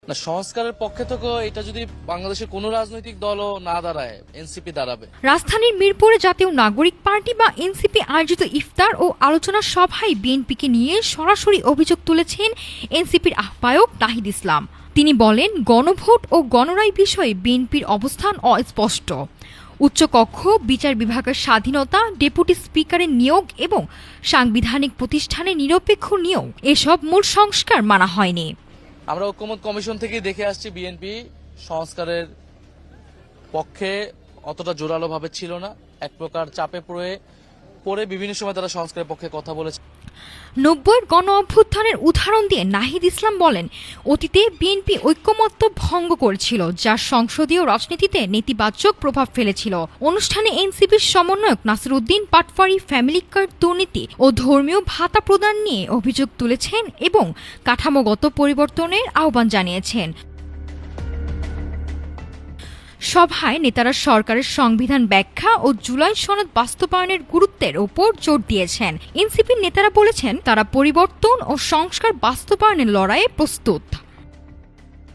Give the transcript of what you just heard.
না, সংস্কারের পক্ষে থেকে এটা যদি বাংলাদেশের কোনো রাজনৈতিক দলও না দাঁড়ায়, এনসিপি দাঁড়াবে। রাজধানীর মিরপুরে জাতীয় নাগরিক পার্টি বা এনসিপি আয়োজিত ইফতার ও আলোচনা সভায় বিএনপিকে নিয়ে সরাসরি অভিযোগ তুলেছেন এনসিপির আহ্বায়ক নাহিদ ইসলাম। তিনি বলেন, গণভোট ও গণরায় বিষয়ে বিএনপির অবস্থান অস্পষ্ট। উচ্চকক্ষ, বিচার বিভাগের স্বাধীনতা, ডেপুটি স্পিকারের নিয়োগ এবং সাংবিধানিক প্রতিষ্ঠানের নিরপেক্ষ নিয়োগ এসব মূল সংস্কার মানা হয়নি। আমরা ঐক্যমত্য কমিশন থেকে দেখে আসছি বিএনপি সংস্কারের পক্ষে অতটা জোরালোভাবে ছিল না। এক প্রকার চাপে পড়ে বিভিন্ন সময় তারা সংস্কারের পক্ষে কথা বলেছে। 90-এর গণ অভ্যুত্থানের উদাহরণ দিয়ে নাহিদ ইসলাম বলেন, অতীতে বিএনপি ঐক্যমত্য ভঙ্গ করেছিল, যা সংসদীয় রাজনীতিতে নেতিবাচক প্রভাব ফেলেছিল। অনুষ্ঠানে এনসিপির সমন্বয়ক নাসির উদ্দিন পাটওয়ারি ফ্যামিলি কার্ড দুর্নীতি ও ধর্মীয় ভাতা প্রদান নিয়ে অভিযোগ তুলেছেন এবং কাঠামোগত পরিবর্তনের আহ্বান জানিয়েছেন। সভায় নেতারা সরকারের সংবিধান ব্যাখ্যা ও জুলাই সনদ বাস্তবায়নের গুরুত্বের ওপর জোর দিয়েছেন। এনসিপির নেতারা বলেছেন, তারা পরিবর্তন ও সংস্কার বাস্তবায়নের লড়াইয়ে প্রস্তুত।